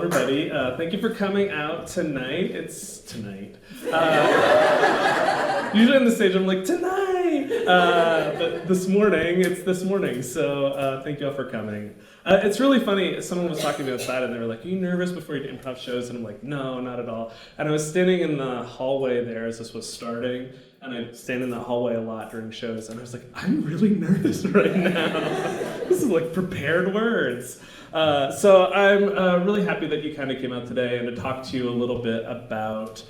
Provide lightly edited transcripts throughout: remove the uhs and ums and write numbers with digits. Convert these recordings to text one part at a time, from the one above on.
everybody. Thank you for coming out tonight. It's tonight. Usually on the stage I'm like, tonight! But this morning, it's this morning, so thank you all for coming. It's really funny, someone was talking to me outside and they were like, are you nervous before you do improv shows? And I'm like, no, not at all. And I was standing in the hallway there as this was starting, and I stand in the hallway a lot during shows, and I was like, I'm really nervous right now. This is like prepared words. So I'm really happy that you kind of came out today and to talk to you a little bit about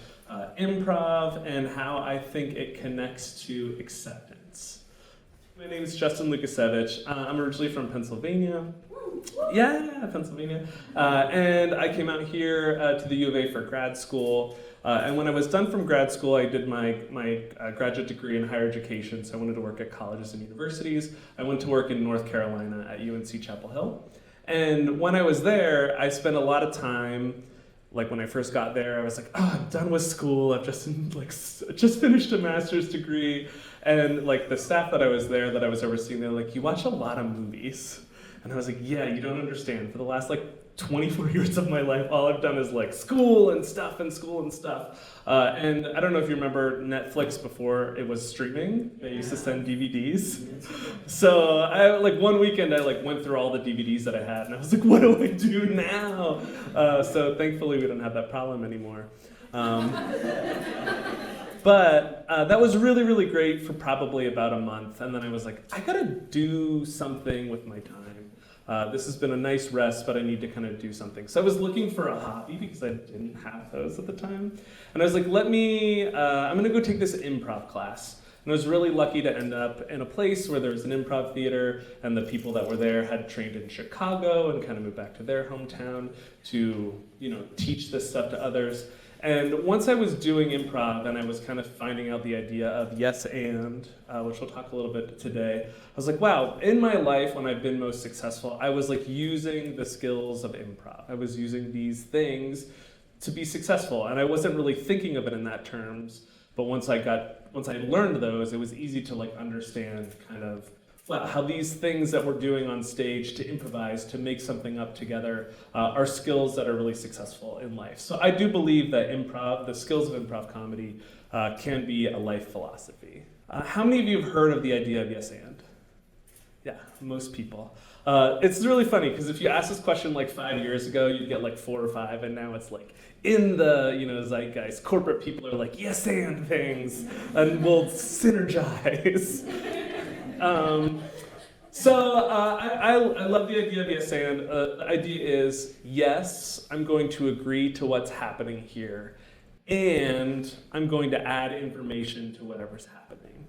improv and how I think it connects to acceptance. My name is Justin Lukasewicz. I'm originally from Pennsylvania. Yeah, Pennsylvania. And I came out here to the U of A for grad school. And when I was done from grad school, I did my graduate degree in higher education. So I wanted to work at colleges and universities. I went to work in North Carolina at UNC Chapel Hill. And when I was there, I spent a lot of time, like when I first got there, I was like, oh, I'm done with school. I've just finished a master's degree. And like the staff that I was there, that I was overseeing, they're like, you watch a lot of movies. And I was like, yeah, you don't understand. For the last 24 years of my life, all I've done is school and stuff. And I don't know if you remember Netflix before it was streaming. They used to send DVDs. So I one weekend I went through all the DVDs that I had, and I was like, what do I do now? So thankfully we don't have that problem anymore. But that was really, really great for probably about a month. And then I was like, I gotta do something with my time. This has been a nice rest, but I need to kind of do something. So I was looking for a hobby because I didn't have those at the time. And I was like, I'm gonna go take this improv class. And I was really lucky to end up in a place where there was an improv theater, and the people that were there had trained in Chicago and kind of moved back to their hometown to, teach this stuff to others. And once I was doing improv and I was kind of finding out the idea of yes and, which we'll talk a little bit today, I was like, wow, in my life when I've been most successful, I was using the skills of improv. I was using these things to be successful, and I wasn't really thinking of it in that terms, but once I learned those, it was easy to understand kind of how these things that we're doing on stage to improvise, to make something up together, are skills that are really successful in life. So I do believe that improv, the skills of improv comedy, can be a life philosophy. How many of you have heard of the idea of yes and? Yeah, most people. It's really funny because if you asked this question 5 years ago, you'd get 4 or 5, and now it's in the zeitgeist. Corporate people are like yes and things, and we'll synergize. I love the idea of yes and. The idea is, yes, I'm going to agree to what's happening here, and I'm going to add information to whatever's happening.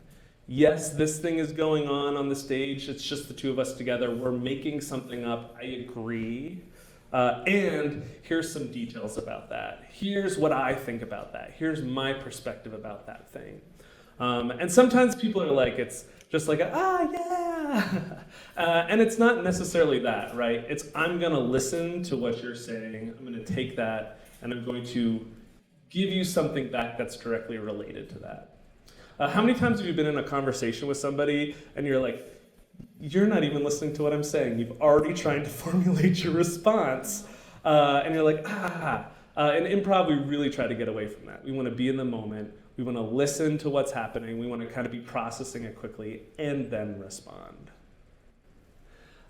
Yes, this thing is going on the stage. It's just the two of us together. We're making something up. I agree. And here's some details about that. Here's what I think about that. Here's my perspective about that thing. And sometimes people are it's just yeah. And it's not necessarily that, right? It's I'm going to listen to what you're saying. I'm going to take that, and I'm going to give you something back that's directly related to that. How many times have you been in a conversation with somebody and you're you're not even listening to what I'm saying. You've already tried to formulate your response, and you're in improv, we really try to get away from that. We want to be in the moment. We want to listen to what's happening. We want to kind of be processing it quickly and then respond.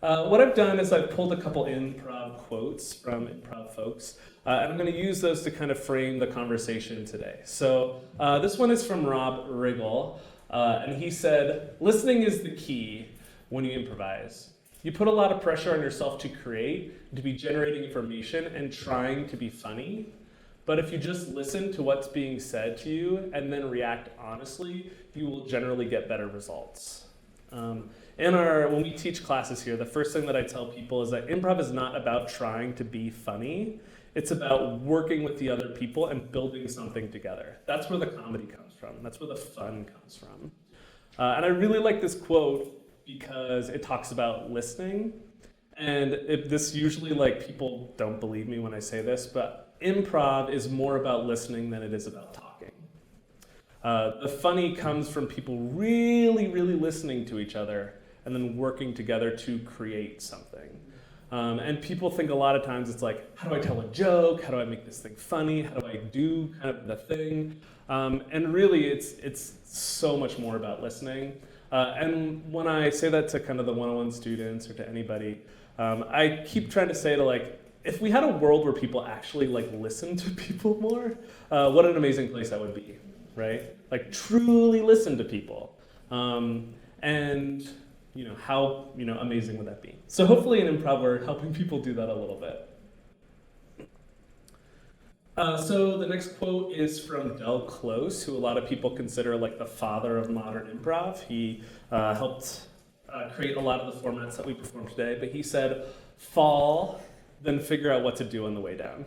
What I've done is I've pulled a couple improv quotes from improv folks, and I'm going to use those to kind of frame the conversation today. So this one is from Rob Riggle, and he said, listening is the key when you improvise. You put a lot of pressure on yourself to create, to be generating information and trying to be funny. But if you just listen to what's being said to you and then react honestly, you will generally get better results. When we teach classes here, the first thing that I tell people is that improv is not about trying to be funny. It's about working with the other people and building something together. That's where the comedy comes from. That's where the fun comes from. And I really like this quote because it talks about listening. And this usually, people don't believe me when I say this, but improv is more about listening than it is about talking. The funny comes from people really, really listening to each other and then working together to create something. And people think a lot of times it's like, how do I tell a joke? How do I make this thing funny? How do I do kind of the thing? And really, it's so much more about listening. And when I say that to kind of the one-on-one students or to anybody, I keep trying to say to like, if we had a world where people actually like listen to people more, what an amazing place that would be, right? Like truly listen to people. And how amazing would that be? So hopefully in improv we're helping people do that a little bit. So the next quote is from Dell Close, who a lot of people consider like the father of modern improv. He helped create a lot of the formats that we perform today, but he said, fall, then figure out what to do on the way down.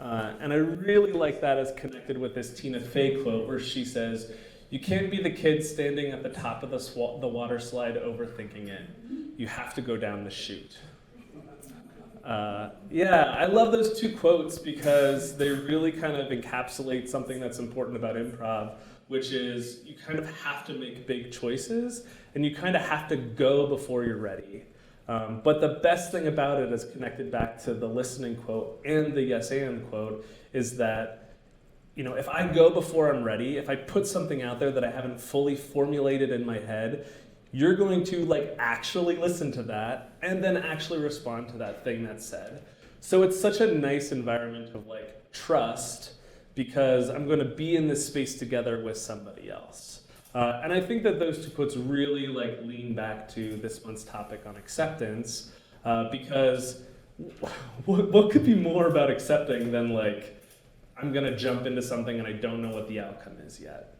And I really like that as connected with this Tina Fey quote where she says, you can't be the kid standing at the top of the water slide overthinking it. You have to go down the chute. Yeah, I love those two quotes because they really kind of encapsulate something that's important about improv, which is you kind of have to make big choices and you kind of have to go before you're ready. But the best thing about it is connected back to the listening quote and the yes and quote is that if I go before I'm ready, if I put something out there that I haven't fully formulated in my head, you're going to actually listen to that and then actually respond to that thing that's said. So it's such a nice environment of trust because I'm going to be in this space together with somebody else. And I think that those two quotes really lean back to this month's topic on acceptance because what could be more about accepting than I'm going to jump into something and I don't know what the outcome is yet,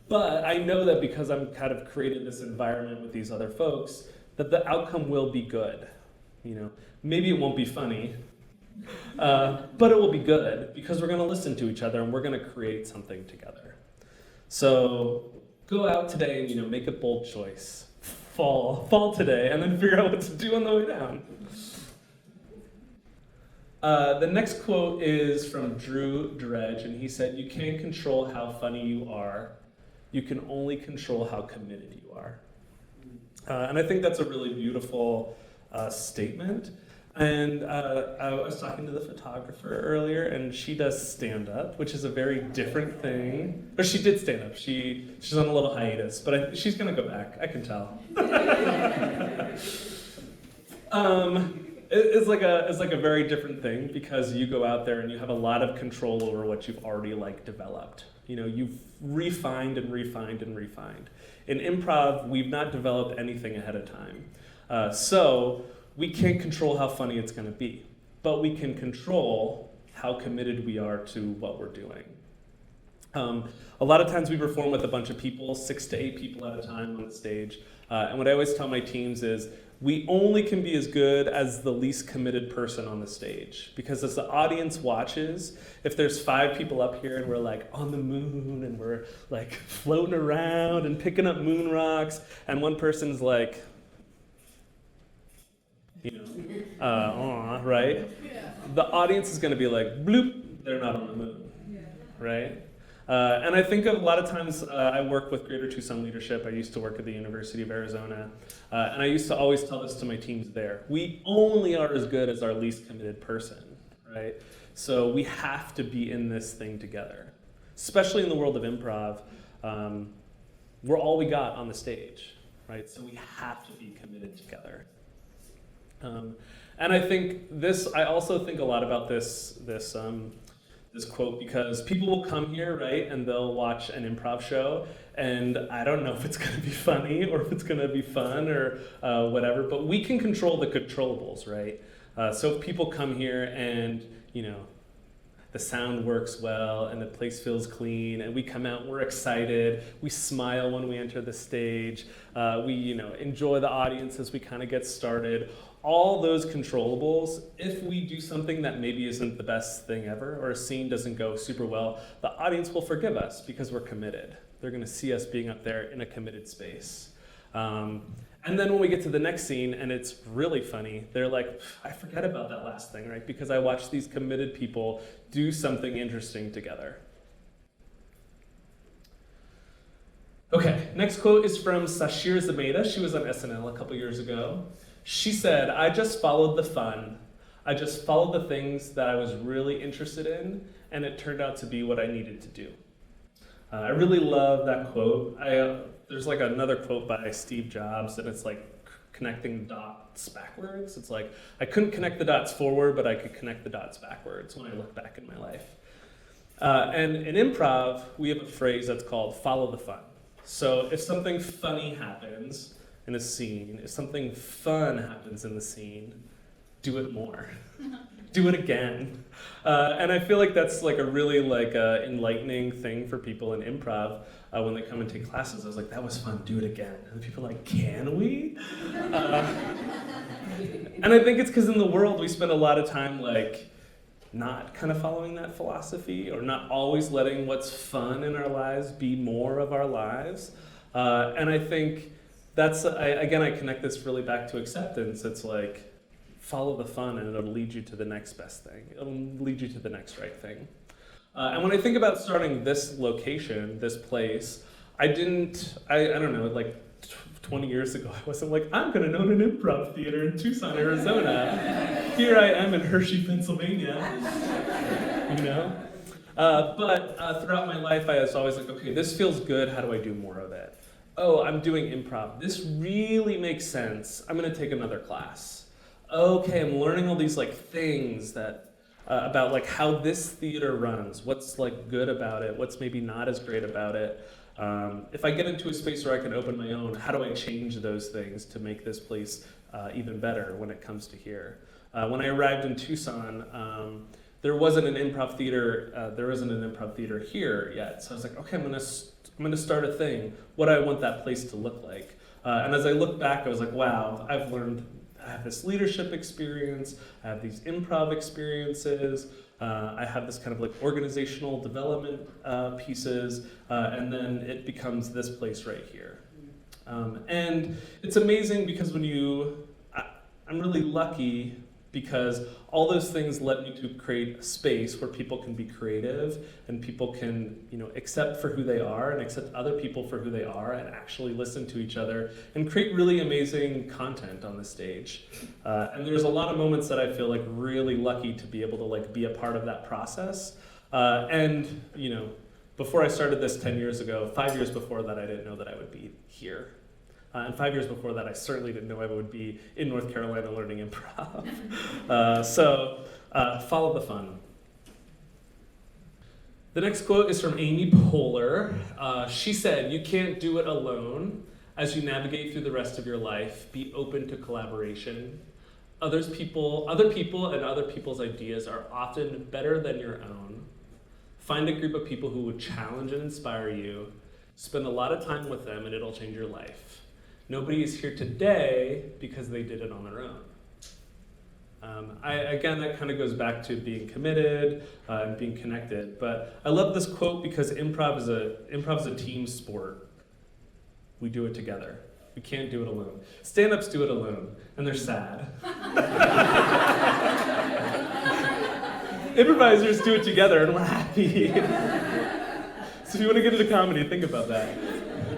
But I know that because I'm kind of created this environment with these other folks, that the outcome will be good, Maybe it won't be funny, but it will be good because we're going to listen to each other and we're going to create something together. So go out today and, make a bold choice. Fall today and then figure out what to do on the way down. The next quote is from Drew Dredge, and he said, you can't control how funny you are. You can only control how committed you are. And I think that's a really beautiful statement. And I was talking to the photographer earlier, and she does stand-up, which is a very different thing. Or she did stand-up. She's on a little hiatus, but she's going to go back. I can tell. It's like a very different thing because you go out there and you have a lot of control over what you've already developed. You've refined and refined and refined. In improv, we've not developed anything ahead of time. So we can't control how funny it's going to be, but we can control how committed we are to what we're doing. A lot of times we perform with a bunch of people, 6 to 8 people at a time on the stage. And what I always tell my teams is, we only can be as good as the least committed person on the stage. Because as the audience watches, if there's 5 people up here and we're on the moon and we're floating around and picking up moon rocks, and one person's right? The audience is gonna be bloop, they're not on the moon, right? And I think a lot of times I work with Greater Tucson leadership. I used to work at the University of Arizona. And I used to always tell this to my teams there. We only are as good as our least committed person, right? So we have to be in this thing together. Especially in the world of improv, we're all we got on the stage, right? So we have to be committed together. And I think I also think a lot about this quote because people will come here, right, and they'll watch an improv show, and I don't know if it's going to be funny or if it's going to be fun or whatever, but we can control the controllables, right? So if people come here and, the sound works well and the place feels clean and we come out and we're excited, we smile when we enter the stage, we, enjoy the audience as we kind of get started. All those controllables, if we do something that maybe isn't the best thing ever or a scene doesn't go super well, the audience will forgive us because we're committed. They're going to see us being up there in a committed space. And then when we get to the next scene and it's really funny, they're like, I forget about that last thing, right? Because I watched these committed people do something interesting together. Okay, next quote is from Sashir Zameda. She was on SNL a couple years ago. She said, I just followed the fun. I just followed the things that I was really interested in, and it turned out to be what I needed to do. I really love that quote. There's like another quote by Steve Jobs, and it's like connecting dots backwards. It's like, I couldn't connect the dots forward, but I could connect the dots backwards when I look back in my life. And in improv, we have a phrase that's called follow the fun. So if something funny happens in a scene, if something fun happens in the scene, do it more. Do it again. And I feel like that's like a really enlightening thing for people in improv when they come and take classes. I was like, that was fun, do it again. And people are like, can we? And I think it's because in the world we spend a lot of time like not kind of following that philosophy, or not always letting what's fun in our lives be more of our lives. And I think that's, I connect this really back to acceptance. It's like, follow the fun and it'll lead you to the next best thing. It'll lead you to the next right thing. And when I think about starting this location, this place, I don't know, like 20 years ago, I wasn't like, I'm gonna own an improv theater in Tucson, Arizona. Here I am in Hershey, Pennsylvania, you know? But throughout my life, I was always like, okay, this feels good, how do I do more of it? Oh, I'm doing improv. This really makes sense. I'm gonna take another class. Okay, I'm learning all these like things that about like how this theater runs, what's like good about it, what's maybe not as great about it. If I get into a space where I can open my own, how do I change those things to make this place even better when it comes to here? When I arrived in Tucson, there wasn't an improv theater. There isn't an improv theater here yet. So I was like, okay, I'm gonna start a thing. What do I want that place to look like? And as I look back, I was like, wow, I have this leadership experience, I have these improv experiences, I have this kind of like organizational development pieces, and then it becomes this place right here. And it's amazing because I'm really lucky because all those things led me to create a space where people can be creative and people can, accept for who they are and accept other people for who they are and actually listen to each other and create really amazing content on the stage. And there's a lot of moments that I feel like really lucky to be able to like be a part of that process. Before I started this 10 years ago, 5 years before that, I didn't know that I would be here. And 5 years before that, I certainly didn't know I would be in North Carolina learning improv. So follow the fun. The next quote is from Amy Poehler. She said, "You can't do it alone. As you navigate through the rest of your life, be open to collaboration. Other people and other people's ideas are often better than your own. Find a group of people who would challenge and inspire you. Spend a lot of time with them and it'll change your life. Nobody is here today because they did it on their own." That kind of goes back to being committed and being connected. But I love this quote because improv is a team sport. We do it together. We can't do it alone. Stand-ups do it alone, and they're sad. Improvisers do it together, and we're happy. So if you want to get into comedy, think about that.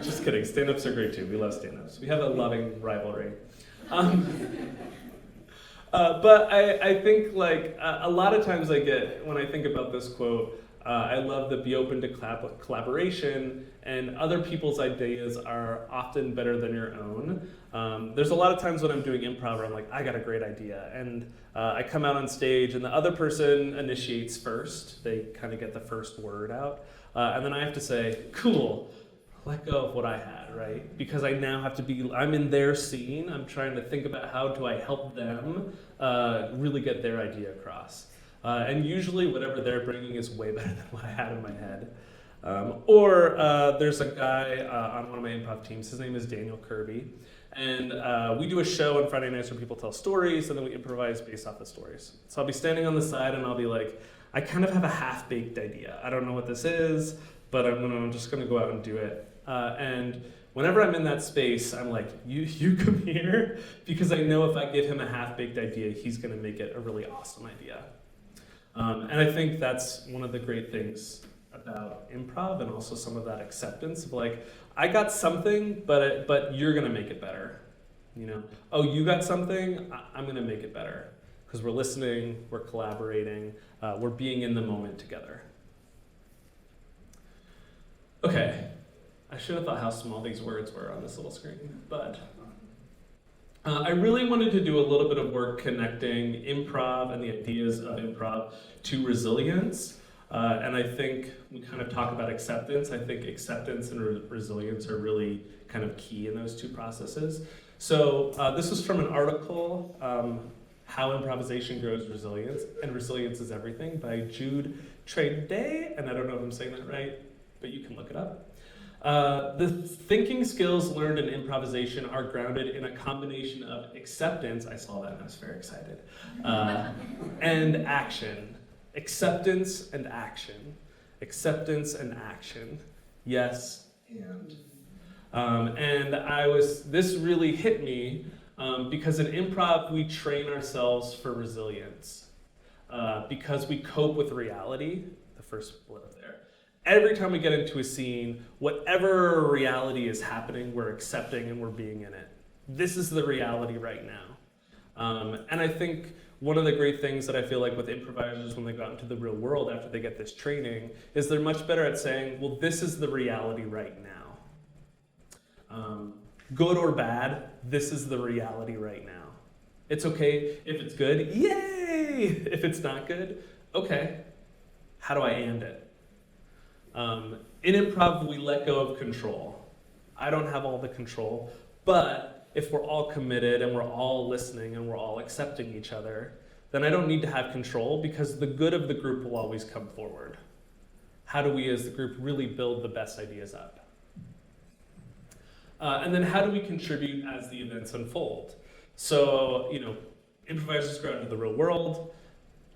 Just kidding. Stand-ups are great too. We love stand-ups. We have a loving rivalry. But I think like a lot of times when I think about this quote, I love the be open to collaboration, and other people's ideas are often better than your own. There's a lot of times when I'm doing improv where I'm like, I got a great idea, and I come out on stage and the other person initiates first. They kind of get the first word out, and then I have to say, cool, let go of what I had, right? Because I now have to I'm in their scene. I'm trying to think about how do I help them really get their idea across. And usually whatever they're bringing is way better than what I had in my head. There's a guy on one of my improv teams, his name is Daniel Kirby. And we do a show on Friday nights where people tell stories and then we improvise based off the stories. So I'll be standing on the side and I'll be like, I kind of have a half-baked idea. I don't know what this is, but I'm just gonna go out and do it. And whenever I'm in that space, I'm like, you come here, because I know if I give him a half-baked idea, he's gonna make it a really awesome idea. And I think that's one of the great things about improv, and also some of that acceptance of like, I got something, but you're gonna make it better. Oh, you got something? I'm gonna make it better. Because we're listening, we're collaborating, we're being in the moment together. Okay, I should have thought how small these words were on this little screen, but I really wanted to do a little bit of work connecting improv and the ideas of improv to resilience. And I think we kind of talk about acceptance. I think acceptance and resilience are really kind of key in those two processes. So this was from an article, How Improvisation Grows Resilience, and Resilience is Everything by Jude Trade, and I don't know if I'm saying that right, but you can look it up. The thinking skills learned in improvisation are grounded in a combination of acceptance, I saw that and I was very excited, and action. Acceptance and action. Acceptance and action. Yes, and. This really hit me because in improv we train ourselves for resilience because we cope with reality, the first bullet there. Every time we get into a scene, whatever reality is happening, we're accepting and we're being in it. This is the reality right now. And I think one of the great things that I feel like with improvisers when they go out into the real world after they get this training is they're much better at saying, well, this is the reality right now. Good or bad, this is the reality right now. It's okay if it's good, yay! If it's not good, okay, how do I end it? In improv, we let go of control. I don't have all the control, but if we're all committed and we're all listening and we're all accepting each other, then I don't need to have control because the good of the group will always come forward. How do we as the group really build the best ideas up? And then how do we contribute as the events unfold? So, improvisers go out into the real world,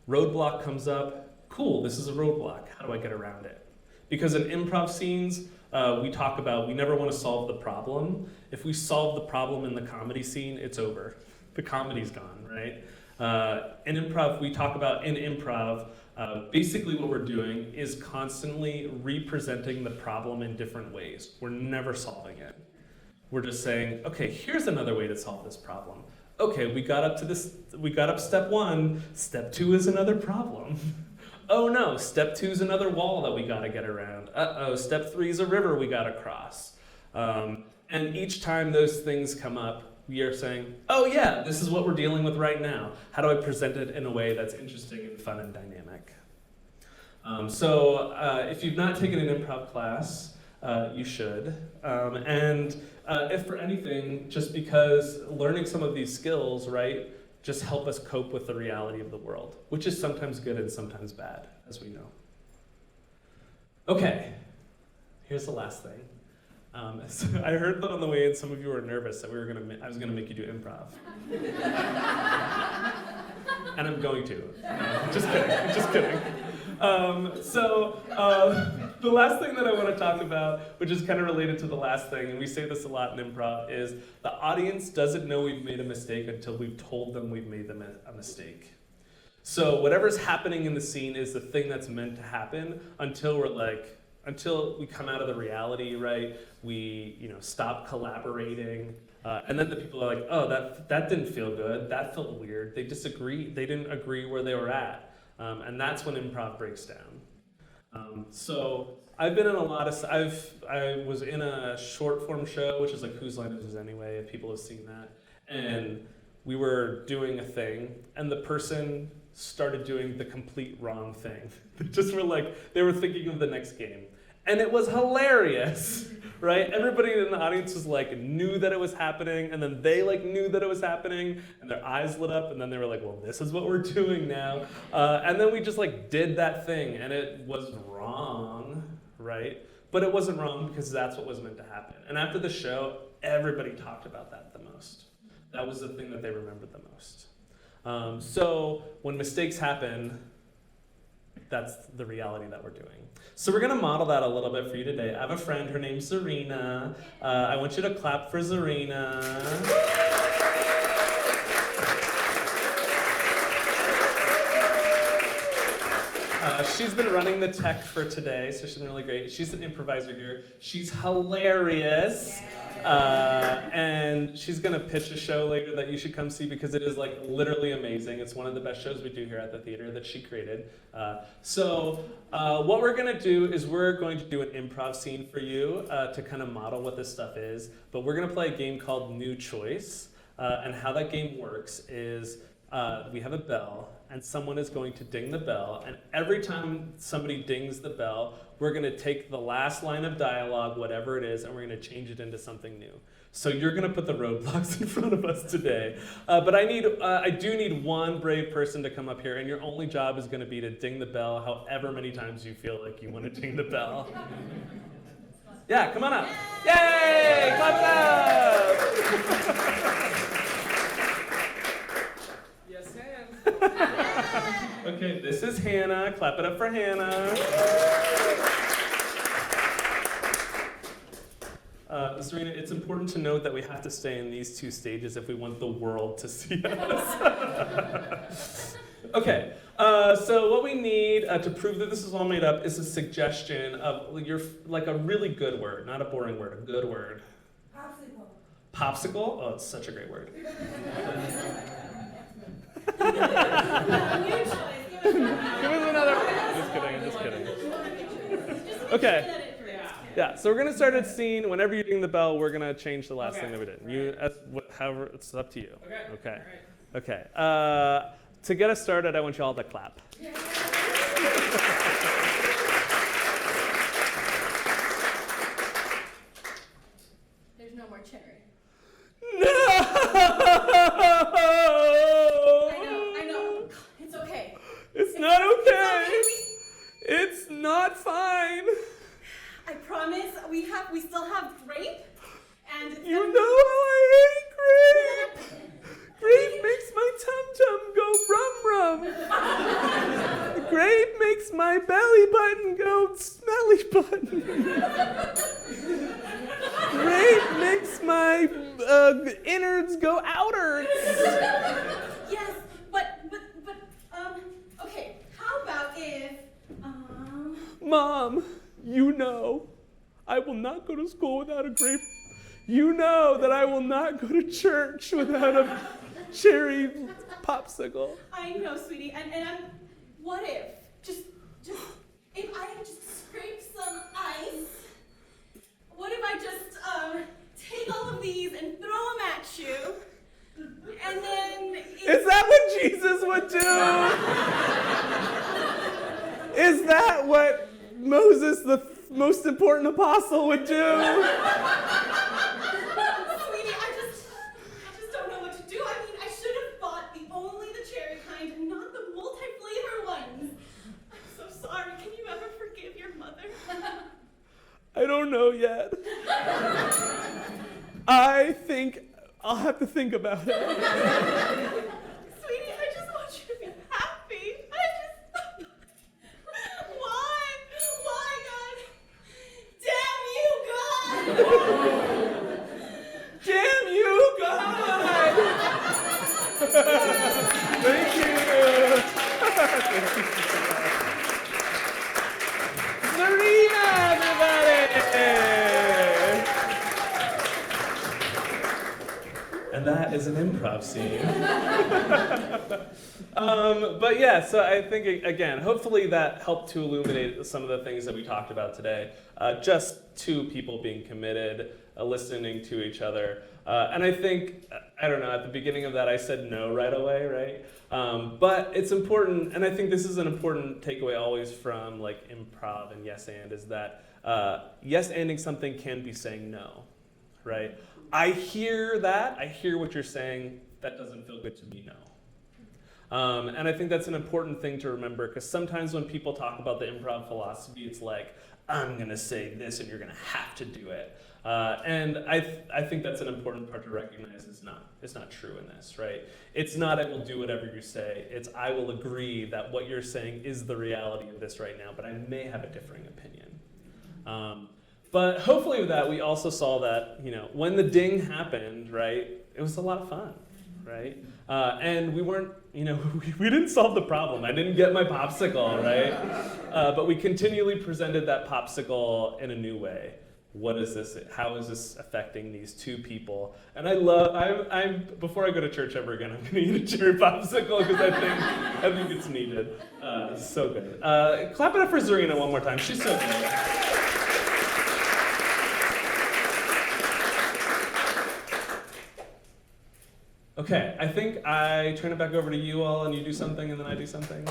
roadblock comes up, cool, this is a roadblock, how do I get around it? Because in improv scenes, we talk about we never want to solve the problem. If we solve the problem in the comedy scene, it's over. The comedy's gone, right? In improv, we talk about in improv, basically what we're doing is constantly representing the problem in different ways. We're never solving it. We're just saying, okay, here's another way to solve this problem. Okay, we got up step one, step two is another problem. Oh no, step two is another wall that we gotta get around. Uh-oh, step three is a river we gotta cross. And each time those things come up, we are saying, oh yeah, this is what we're dealing with right now. How do I present it in a way that's interesting and fun and dynamic? If you've not taken an improv class, you should. If for anything, just because learning some of these skills, right, just help us cope with the reality of the world, which is sometimes good and sometimes bad, as we know. Okay, here's the last thing. So I heard that on the way in, some of you were nervous that I was gonna make you do improv. And I'm going to. Just kidding. The last thing that I want to talk about, which is kind of related to the last thing, and we say this a lot in improv, is the audience doesn't know we've made a mistake until we've told them we've made them a mistake. So whatever's happening in the scene is the thing that's meant to happen until we come out of the reality, right? We stop collaborating, and then the people are like, oh, that didn't feel good, that felt weird. They disagreed, they didn't agree where they were at. And that's when improv breaks down. I've been in I was in a short form show, which is like Whose Line Is It Anyway, if people have seen that. And we were doing a thing, and the person started doing the complete wrong thing. They were thinking of the next game. And it was hilarious, right? Everybody in the audience was knew that it was happening, and then they knew that it was happening, and their eyes lit up, and then they were like, well, this is what we're doing now. And then we just did that thing, and it was wrong, right? But it wasn't wrong because that's what was meant to happen. And after the show, everybody talked about that the most. That was the thing that they remembered the most. So when mistakes happen, that's the reality that we're doing. So we're gonna model that a little bit for you today. I have a friend, her name's Zarina. I want you to clap for Zarina. She's been running the tech for today, so she's been really great. She's an improviser here. She's hilarious. And she's going to pitch a show later that you should come see because it is like literally amazing. It's one of the best shows we do here at the theater that she created. So what we're going to do is we're going to do an improv scene for you to kind of model what this stuff is. But we're going to play a game called New Choice. And how that game works is we have a bell, and someone is going to ding the bell. And every time somebody dings the bell, we're going to take the last line of dialogue, whatever it is, and we're going to change it into something new. So you're going to put the roadblocks in front of us today. But I do need one brave person to come up here, and your only job is going to be to ding the bell however many times you feel like you want to ding the bell. Yeah, come on up. Yay! Clap it up! Yes, Hannah. Okay, this is Hannah. Clap it up for Hannah. Serena, it's important to note that we have to stay in these two stages if we want the world to see us. Okay, so what we need to prove that this is all made up is a suggestion of like a really good word, not a boring word, a good word. Popsicle. Popsicle? Oh, it's such a great word. New choice. Give us another one. Just kidding. Okay. Yeah, so we're going to start a scene. Whenever you ding the bell, we're going to change the last thing that we did. However, it's up to you. Okay. Okay. To get us started, I want you all to clap. There's no more cherry. No! I know. It's okay. It's not okay. It's not fine. I promise we still have grape and it's You know how I hate grape. Grape makes my tum-tum go rum-rum. Grape makes my belly button go smelly button. Grape makes my innards go outards. Yes, but okay. How about if Mom, you know I will not go to school without a grape. You know that I will not go to church without a cherry popsicle. I know, sweetie, and what if just if I just scrape some ice? What if I just take all of these and throw them at you? And then Is that what Jesus would do? Is that what Moses, the most important apostle, would do? Sweetie, I just don't know what to do. I mean, I should have bought only the cherry kind and not the multi-flavor ones. I'm so sorry. Can you ever forgive your mother? I don't know yet. I think I'll have to think about it. Sweetie, I just want you to be happy. Why? Why, God? Damn you, God! Damn you, God! Thank you. Serena, everybody! And that is an improv scene. But yeah, so I think, again, hopefully that helped to illuminate some of the things that we talked about today. Just two people being committed, listening to each other. And I think, I don't know, at the beginning of that I said no right away, right? But it's important, and I think this is an important takeaway always from like improv and yes and, is that yes anding something can be saying no, right? I hear that, I hear what you're saying, that doesn't feel good to me, no. And I think that's an important thing to remember, because sometimes when people talk about the improv philosophy, it's like, I'm gonna say this and you're gonna have to do it. And I think that's an important part to recognize. It's not true in this, right? It's not I will do whatever you say, it's I will agree that what you're saying is the reality of this right now, but I may have a differing opinion. But hopefully with that, we also saw that, when the ding happened, right, it was a lot of fun. right? And we weren't, we didn't solve the problem. I didn't get my popsicle, right? But we continually presented that popsicle in a new way. What is this? How is this affecting these two people? And I'm before I go to church ever again, I'm going to eat a cherry popsicle because I think it's needed. It's so good. Clap it up for Zarina one more time. She's so good. Okay, I think I turn it back over to you all and you do something and then I do something.